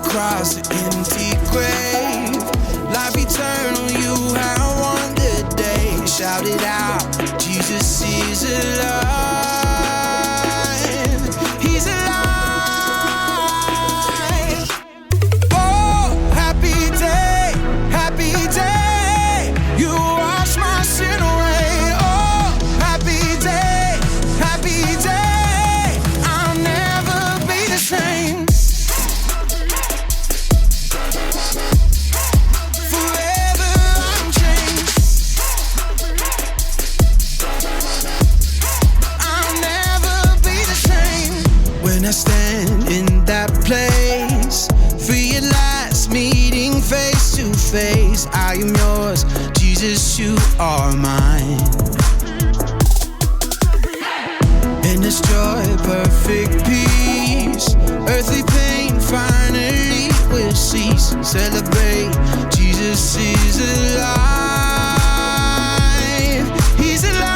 across the empty grave. Life eternal, you have won the day. Shout it out, Jesus is alive. He's alive. Oh, happy day, happy day. You wash my sin away. Oh, happy day, happy day. I'll never be the same. Forever I'm changed. I'll never be the same. When I stand in that place, realize meeting face to face, I am yours, Jesus, you are mine. In this joy, perfect peace, earthly pain finally will cease. Celebrate, Jesus is alive. He's alive.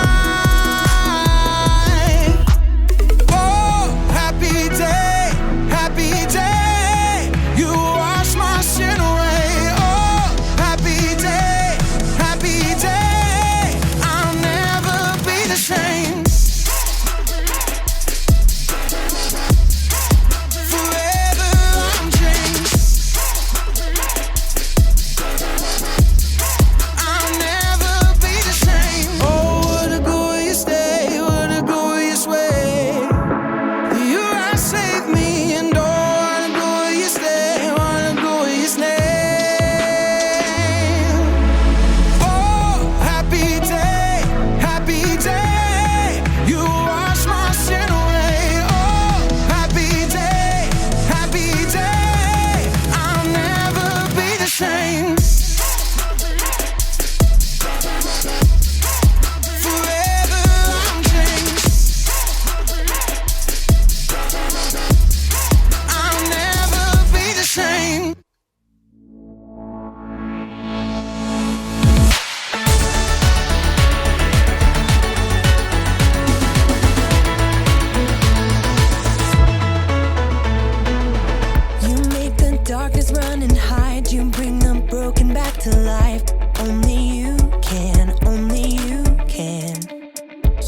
Oh, happy day, happy day. You wash my sin away. Oh, happy day, happy day. I'll never be the same. Forever I'm changed. I'll never be the same. Oh, what a glorious day, what a glorious way. You have saved me, and oh, what a glorious day, what a glorious name. Oh, happy day, happy day. You wash my sin away. Oh, happy day, happy day. I'll never be the same. Forever I'm changed. I'll never be the same. You make the darkness run and hide. You bring the broken back to life. Only you can, only you can.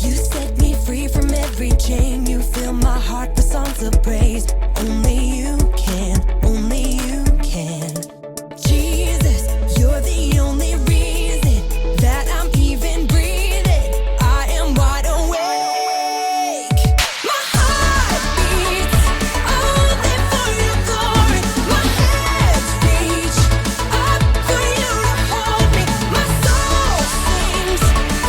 You set me free from every chain. You fill my heart with songs of praise. Only you can, only you can. Jesus, you're the only reason that I'm even breathing. I am wide awake. My heart beats only for your glory. My hands reach up for you to hold me. My soul sings,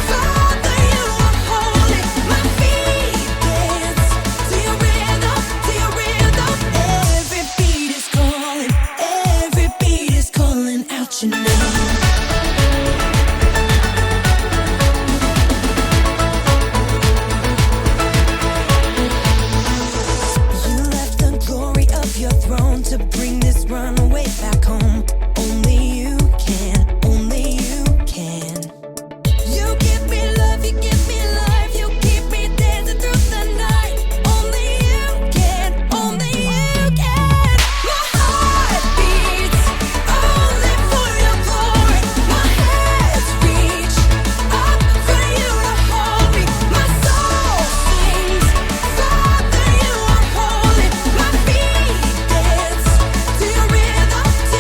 Father, you are holy. My feet dance to your rhythm, to your rhythm. Every beat is calling out your name. You left the glory of your throne to bring this runaway back home. Only you can, only you can. You give me love, you give me life, you keep me dancing through the night. Only you can, only you can. My heart beats only for your glory. My hands reach up for you to hold me. My soul sings, Father, you are holy. My feet dance to your rhythm, to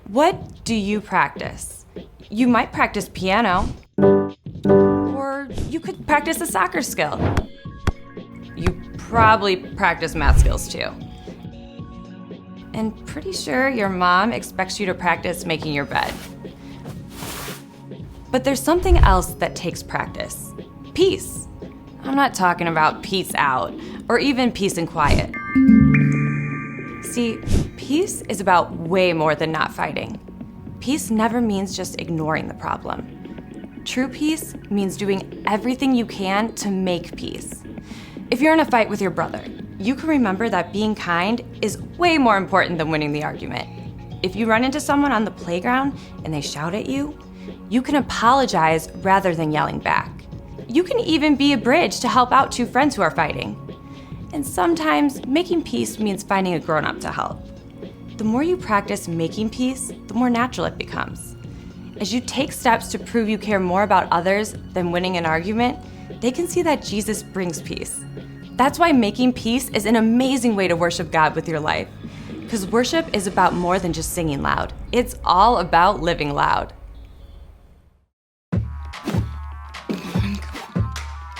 What do you practice? You might practice piano, or you could practice a soccer skill. You probably practice math skills too. And pretty sure your mom expects you to practice making your bed. But there's something else that takes practice. Peace. I'm not talking about peace out, or even peace and quiet. See, peace is about way more than not fighting. Peace never means just ignoring the problem. True peace means doing everything you can to make peace. If you're in a fight with your brother, you can remember that being kind is way more important than winning the argument. If you run into someone on the playground and they shout at you, you can apologize rather than yelling back. You can even be a bridge to help out two friends who are fighting. And sometimes making peace means finding a grown-up to help. The more you practice making peace, the more natural it becomes. As you take steps to prove you care more about others than winning an argument, they can see that Jesus brings peace. That's why making peace is an amazing way to worship God with your life. Because worship is about more than just singing loud. It's all about living loud.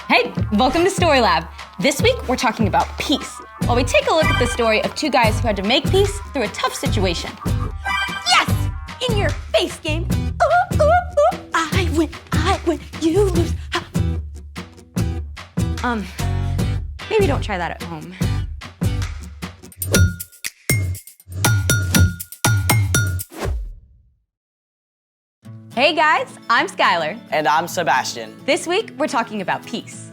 Hey, welcome to Story Lab. This week, we're talking about peace, while we take a look at the story of two guys who had to make peace through a tough situation. Yes! In your face game. Ooh, ooh, ooh. I win, you lose. Maybe don't try that at home. Hey guys, I'm Skylar. And I'm Sebastian. This week, we're talking about peace,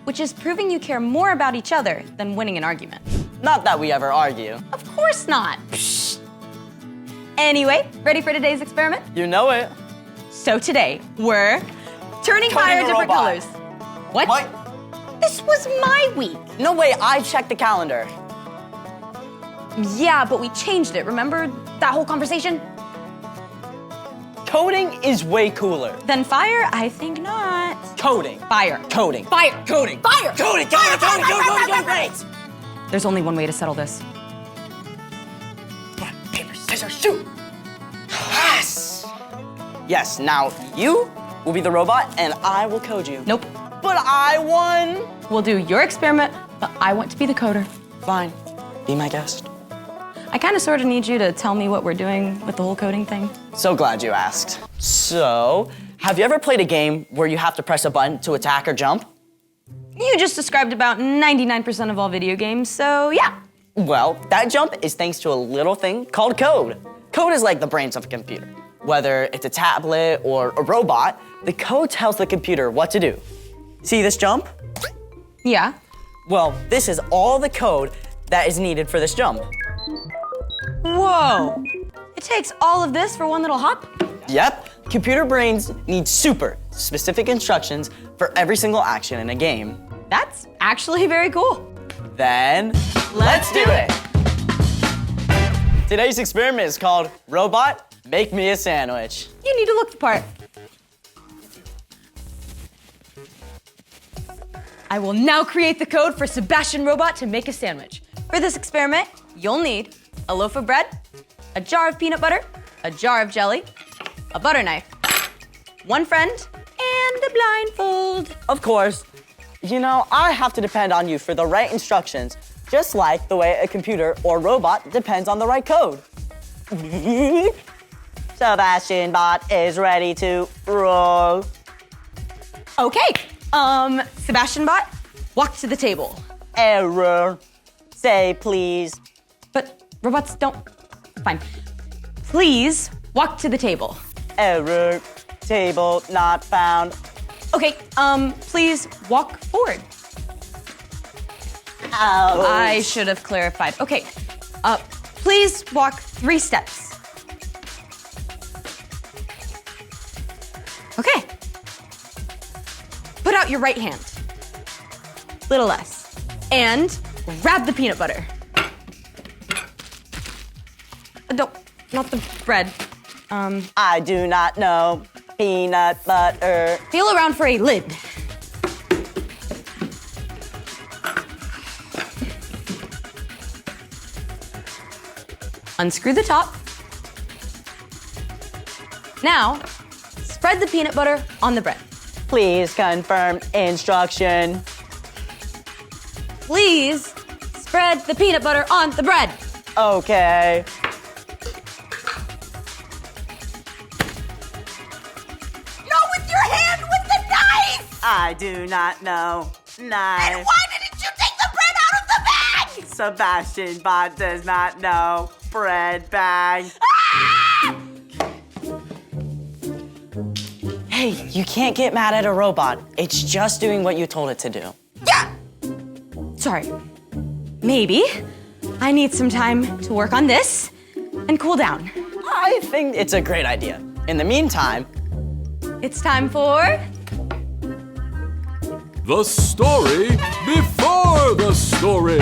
which is proving you care more about each other than winning an argument. Not that we ever argue. Of course not. Psh. Anyway, ready for today's experiment? You know it. So today, we're turning fire different robot. colors. What? This was my week. No way, I checked the calendar. Yeah, but we changed it. Remember that whole conversation? Coding is way cooler. Then fire? I think not. Coding. Fire. Coding. Fire. Coding. Fire. Coding. Coding. Great. There's only one way to settle this. Rock, paper, scissors, shoot. Yes. Yes, now you will be the robot and I will code you. Nope. But I won. We'll do your experiment, but I want to be the coder. Fine, be my guest. I kind of sort of need you to tell me what we're doing with the whole coding thing. So glad you asked. So, have you ever played a game where you have to press a button to attack or jump? You just described about 99% of all video games, so yeah. Well, that jump is thanks to a little thing called code. Code is like the brains of a computer. Whether it's a tablet or a robot, the code tells the computer what to do. See this jump? Yeah. Well, this is all the code that is needed for this jump. Whoa. It takes all of this for one little hop? Yep, computer brains need super specific instructions for every single action in a game. That's actually very cool. Then, let's do it! Today's experiment is called Robot, Make Me a Sandwich. You need to look the part. I will now create the code for Sebastian Robot to make a sandwich. For this experiment, you'll need a loaf of bread, a jar of peanut butter, a jar of jelly, a butter knife, one friend, and a blindfold. Of course, you know, I have to depend on you for the right instructions, just like the way a computer or robot depends on the right code. Sebastian Bot is ready to roll. Okay, Sebastian Bot, walk to the table. Error. Say please. But robots don't, fine. Please walk to the table. Error. Table not found. Okay, please walk forward. Ouch. I should have clarified. Okay, please walk 3 steps. Okay. Put out your right hand. Little less. And grab the peanut butter. Don't, not the bread. I do not know. Peanut butter. Feel around for a lid. Unscrew the top. Now, spread the peanut butter on the bread. Please confirm instruction. Please spread the peanut butter on the bread. Okay. Not with your hand, with the knife! I do not know. Knife. And why didn't you take the bread out of the bag? Sebastian Bot does not know. Bread bag. Hey, you can't get mad at a robot. It's just doing what you told it to do. Yeah! Sorry. Maybe I need some time to work on this and cool down. I think it's a great idea. In the meantime, It's time for The story before the story.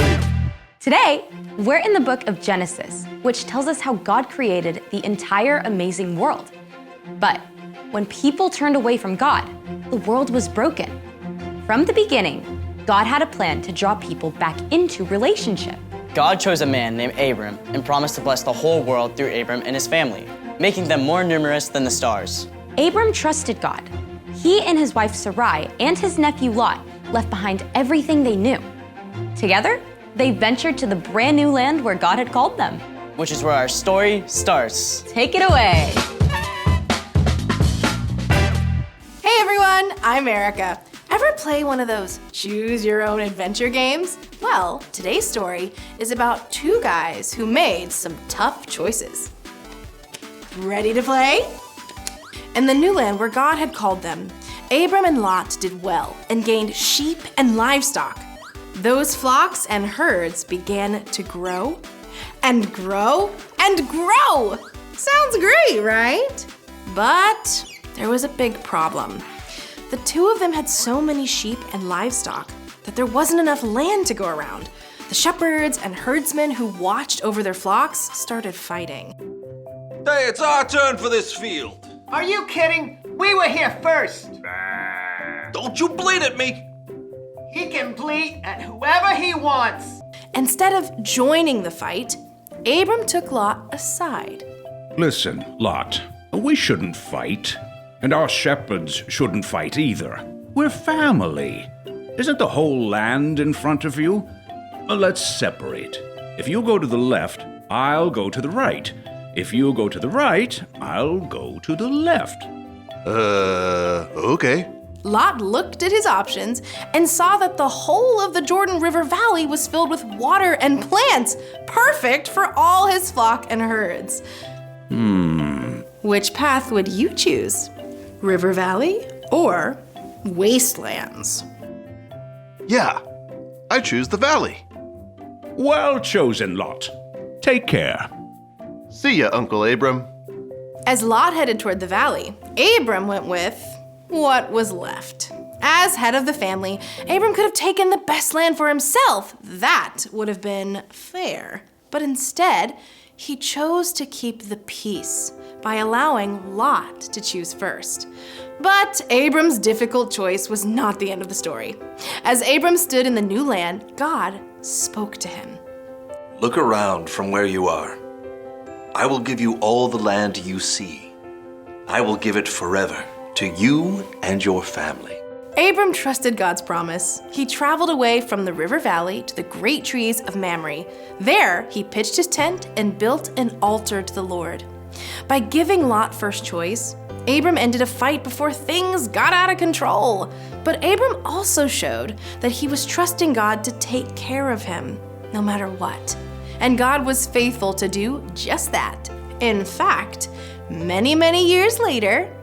Today, we're in the book of Genesis, which tells us how God created the entire amazing world. But when people turned away from God, the world was broken. From the beginning, God had a plan to draw people back into relationship. God chose a man named Abram and promised to bless the whole world through Abram and his family, making them more numerous than the stars. Abram trusted God. He and his wife Sarai and his nephew Lot left behind everything they knew. Together, they ventured to the brand new land where God had called them. Which is where our story starts. Take it away. Hey everyone, I'm Erica. Ever play one of those choose your own adventure games? Well, today's story is about two guys who made some tough choices. Ready to play? In the new land where God had called them, Abram and Lot did well and gained sheep and livestock. Those flocks and herds began to grow and grow and grow. Sounds great, right? But there was a big problem. The two of them had so many sheep and livestock that there wasn't enough land to go around. The shepherds and herdsmen who watched over their flocks started fighting. Hey, it's our turn for this field. Are you kidding? We were here first. Don't you bleat at me. He can bleat at whoever he wants. Instead of joining the fight, Abram took Lot aside. Listen, Lot, we shouldn't fight. And our shepherds shouldn't fight either. We're family. Isn't the whole land in front of you? Let's separate. If you go to the left, I'll go to the right. If you go to the right, I'll go to the left. Okay. Lot looked at his options and saw that the whole of the Jordan River Valley was filled with water and plants, perfect for all his flock and herds. Which path would you choose? River Valley or wastelands? Yeah, I choose the valley. Well chosen, Lot. Take care. See ya, Uncle Abram. As Lot headed toward the valley, Abram went with what was left. As head of the family, Abram could have taken the best land for himself. That would have been fair. But instead, he chose to keep the peace by allowing Lot to choose first. But Abram's difficult choice was not the end of the story. As Abram stood in the new land, God spoke to him. Look around from where you are. I will give you all the land you see. I will give it forever to you and your family. Abram trusted God's promise. He traveled away from the river valley to the great trees of Mamre. There, he pitched his tent and built an altar to the Lord. By giving Lot first choice, Abram ended a fight before things got out of control. But Abram also showed that he was trusting God to take care of him, no matter what. And God was faithful to do just that. In fact, many, many years later,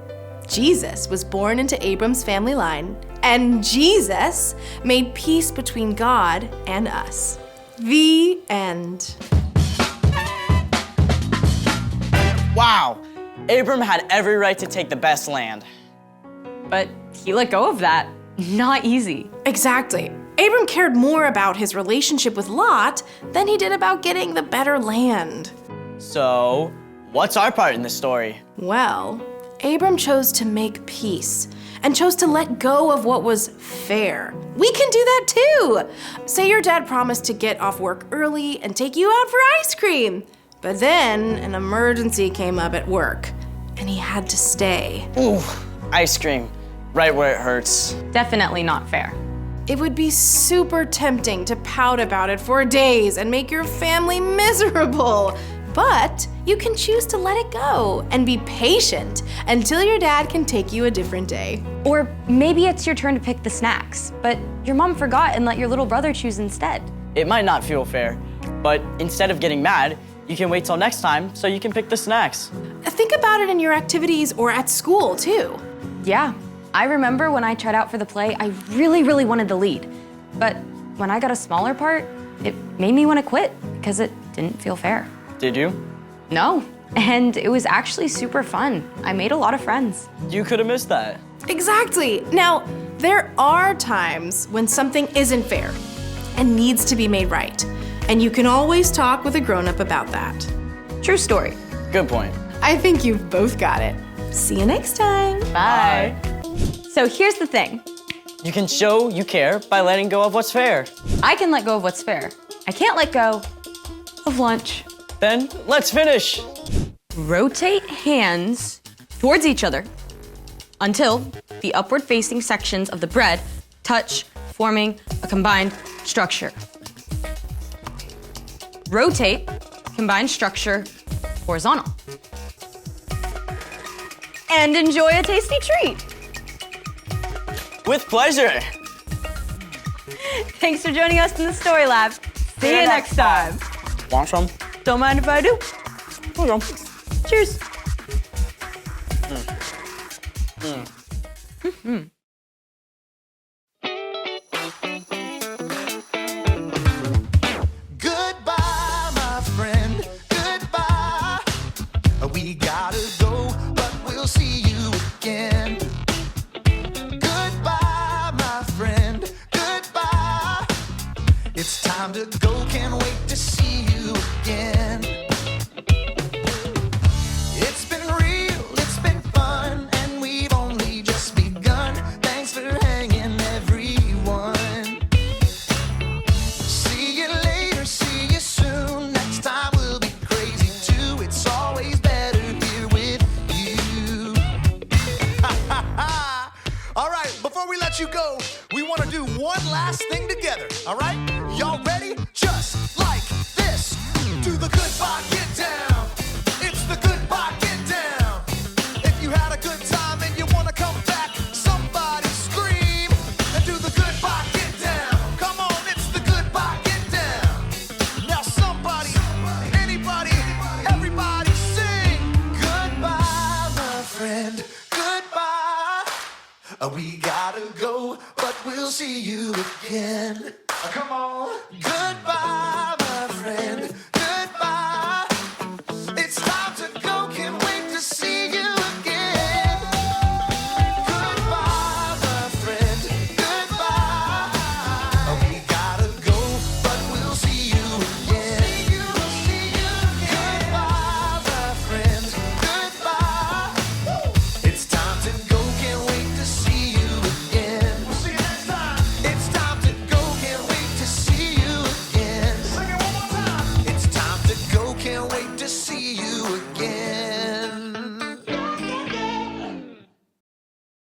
Jesus was born into Abram's family line, and Jesus made peace between God and us. The end. Wow, Abram had every right to take the best land. But he let go of that. Not easy. Exactly. Abram cared more about his relationship with Lot than he did about getting the better land. So, what's our part in this story? Well, Abram chose to make peace and chose to let go of what was fair. We can do that too. Say your dad promised to get off work early and take you out for ice cream, but then an emergency came up at work. and he had to stay. Ooh, ice cream, right where it hurts. Definitely not fair. It would be super tempting to pout about it for days and make your family miserable. But you can choose to let it go and be patient until your dad can take you a different day. Or maybe it's your turn to pick the snacks, but your mom forgot and let your little brother choose instead. It might not feel fair, but instead of getting mad, you can wait till next time so you can pick the snacks. Think about it in your activities or at school, too. Yeah, I remember when I tried out for the play, I really wanted the lead. But when I got a smaller part, it made me want to quit because it didn't feel fair. Did you? No, and it was actually super fun. I made a lot of friends. You could have missed that. Exactly. Now, there are times when something isn't fair and needs to be made right. And you can always talk with a grown-up about that. True story. Good point. I think you've both got it. See you next time. Bye. So here's the thing. You can show you care by letting go of what's fair. I can let go of what's fair. I can't let go of lunch. Then let's finish. Rotate hands towards each other until the upward-facing sections of the bread touch, forming a combined structure. Rotate combined structure horizontal. And enjoy a tasty treat. With pleasure. Thanks for joining us in the Story Lab. See you next time. Want some? Don't mind if I do. Hold on. Cheers. Goodbye, my friend. Goodbye. We gotta go, but we'll see you again. Goodbye, my friend. Goodbye. It's time to go. Can't wait to see you again. It's been real, it's been fun, and we've only just begun. Thanks for hanging, everyone. See you later, see you soon. Next time we'll be crazy too. It's always better here with you. All right, before we let you go, we want to do one last thing together, all right? Y'all ready? Just like this. Do the goodbye, get down. It's the goodbye, get down. If you had a good time and you want to come back, somebody scream and do the goodbye, get down. Come on, it's the goodbye, get down. Now somebody, anybody, everybody sing. Goodbye, my friend. Goodbye. We gotta go, but we'll see you again. Come on. Goodbye.